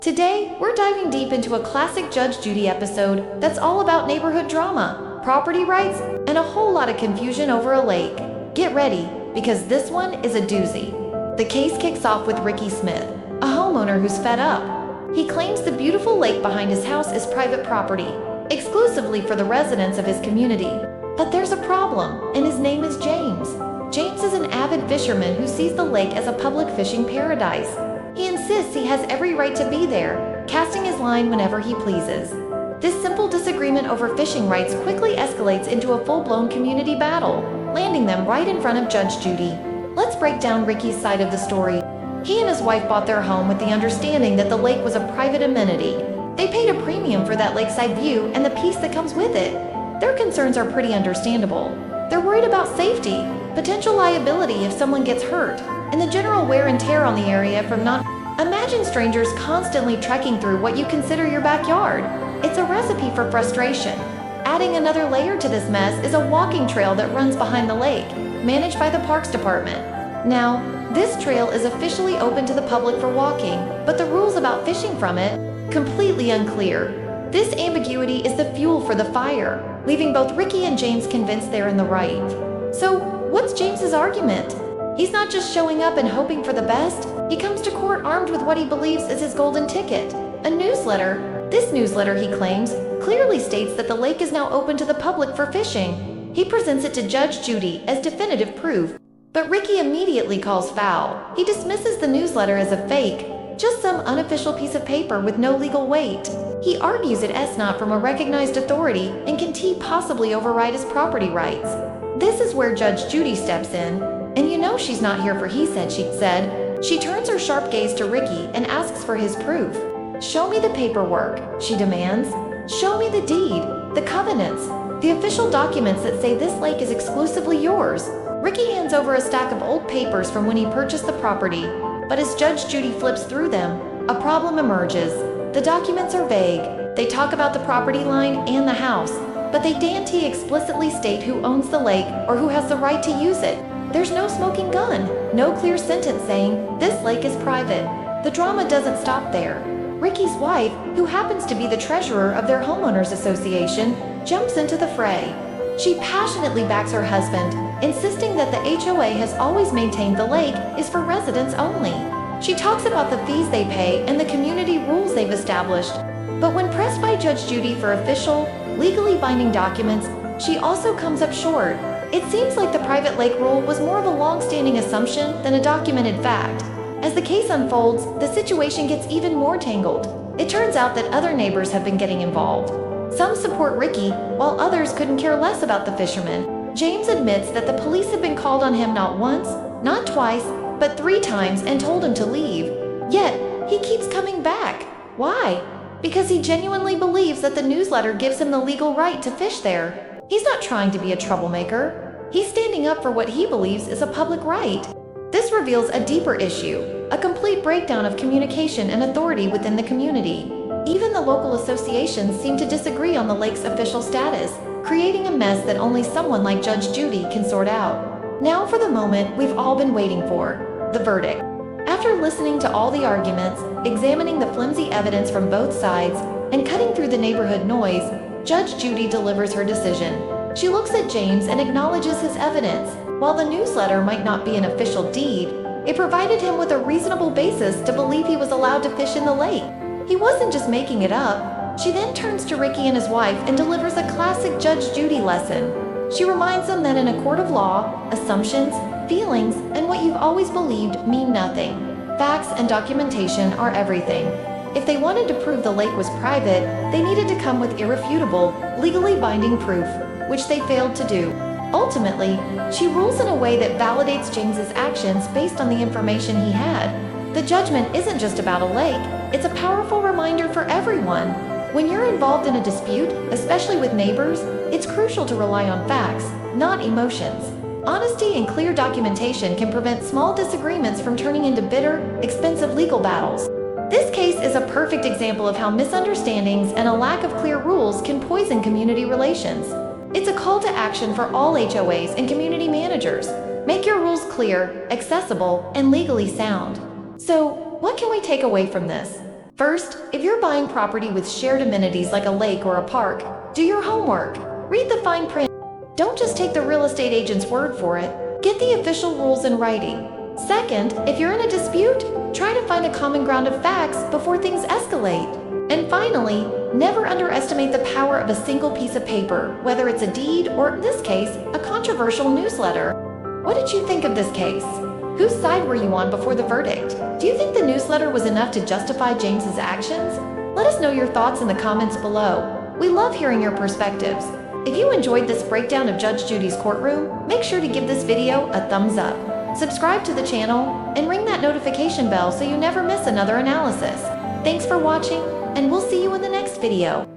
Today, we're diving deep into a classic Judge Judy episode that's all about neighborhood drama, property rights, and a whole lot of confusion over a lake. Get ready, because this one is a doozy. The case kicks off with Ricky Smith, a homeowner who's fed up. He claims the beautiful lake behind his house is private property, exclusively for the residents of his community. But there's a problem, and his name is James. James is an avid fisherman who sees the lake as a public fishing paradise. He insists he has every right to be there, casting his line whenever he pleases. This simple disagreement over fishing rights quickly escalates into a full-blown community battle, landing them right in front of Judge Judy. Let's break down Ricky's side of the story. He and his wife bought their home with the understanding that the lake was a private amenity. They paid a premium for that lakeside view and the peace that comes with it. Their concerns are pretty understandable. They're worried about safety, potential liability if someone gets hurt, and the general wear and tear on the area from Imagine strangers constantly trekking through what you consider your backyard. It's a recipe for frustration. Adding another layer to this mess is a walking trail that runs behind the lake, managed by the Parks Department. Now, this trail is officially open to the public for walking, but the rules about fishing from it, completely unclear. This ambiguity is the fuel for the fire, leaving both Ricky and James convinced they're in the right. So, what's James's argument? He's not just showing up and hoping for the best. He comes to court armed with what he believes is his golden ticket, a newsletter. This newsletter, he claims, clearly states that the lake is now open to the public for fishing. He presents it to Judge Judy as definitive proof. But Ricky immediately calls foul. He dismisses the newsletter as a fake, just some unofficial piece of paper with no legal weight. He argues it's not from a recognized authority and can possibly override his property rights. This is where Judge Judy steps in, and you know she's not here for he said, she said. She turns her sharp gaze to Ricky and asks for his proof. Show me the paperwork, she demands. Show me the deed, the covenants, the official documents that say this lake is exclusively yours. Ricky hands over a stack of old papers from when he purchased the property, but as Judge Judy flips through them, a problem emerges. The documents are vague. They talk about the property line and the house, but they dainty explicitly state who owns the lake or who has the right to use it. There's no smoking gun, no clear sentence saying, this lake is private. The drama doesn't stop there. Ricky's wife, who happens to be the treasurer of their homeowners association, jumps into the fray. She passionately backs her husband, insisting that the HOA has always maintained the lake is for residents only. She talks about the fees they pay and the community rules they've established. But when pressed by Judge Judy for official, legally binding documents, she also comes up short. It seems like the private lake rule was more of a long-standing assumption than a documented fact. As the case unfolds, the situation gets even more tangled. It turns out that other neighbors have been getting involved. Some support Ricky, while others couldn't care less about the fisherman. James admits that the police have been called on him not once, not twice, but 3 times and told him to leave. Yet, he keeps coming back. Why? Because he genuinely believes that the newsletter gives him the legal right to fish there. He's not trying to be a troublemaker. He's standing up for what he believes is a public right. This reveals a deeper issue, a complete breakdown of communication and authority within the community. Even the local associations seem to disagree on the lake's official status, creating a mess that only someone like Judge Judy can sort out. Now for the moment we've all been waiting for, the verdict. After listening to all the arguments, examining the flimsy evidence from both sides, and cutting through the neighborhood noise, Judge Judy delivers her decision. She looks at James and acknowledges his evidence. While the newsletter might not be an official deed, it provided him with a reasonable basis to believe he was allowed to fish in the lake. He wasn't just making it up. She then turns to Ricky and his wife and delivers a classic Judge Judy lesson. She reminds them that in a court of law, assumptions, feelings, and what you've always believed mean nothing. Facts and documentation are everything. If they wanted to prove the lake was private, they needed to come with irrefutable, legally binding proof, which they failed to do. Ultimately, she rules in a way that validates James's actions based on the information he had. The judgment isn't just about a lake, it's a powerful reminder for everyone. When you're involved in a dispute, especially with neighbors, it's crucial to rely on facts, not emotions. Honesty and clear documentation can prevent small disagreements from turning into bitter, expensive legal battles. This case is a perfect example of how misunderstandings and a lack of clear rules can poison community relations. It's a call to action for all HOAs and community managers. Make your rules clear, accessible, and legally sound. So, what can we take away from this? First, if you're buying property with shared amenities like a lake or a park, do your homework. Read the fine print. Don't just take the real estate agent's word for it. Get the official rules in writing. Second, if you're in a dispute, try to find a common ground of facts before things escalate. And finally, never underestimate the power of a single piece of paper, whether it's a deed or, in this case, a controversial newsletter. What did you think of this case? Whose side were you on before the verdict? Do you think the newsletter was enough to justify James's actions? Let us know your thoughts in the comments below. We love hearing your perspectives. If you enjoyed this breakdown of Judge Judy's courtroom, make sure to give this video a thumbs up. Subscribe to the channel and ring that notification bell so you never miss another analysis. Thanks for watching, and we'll see you in the next video.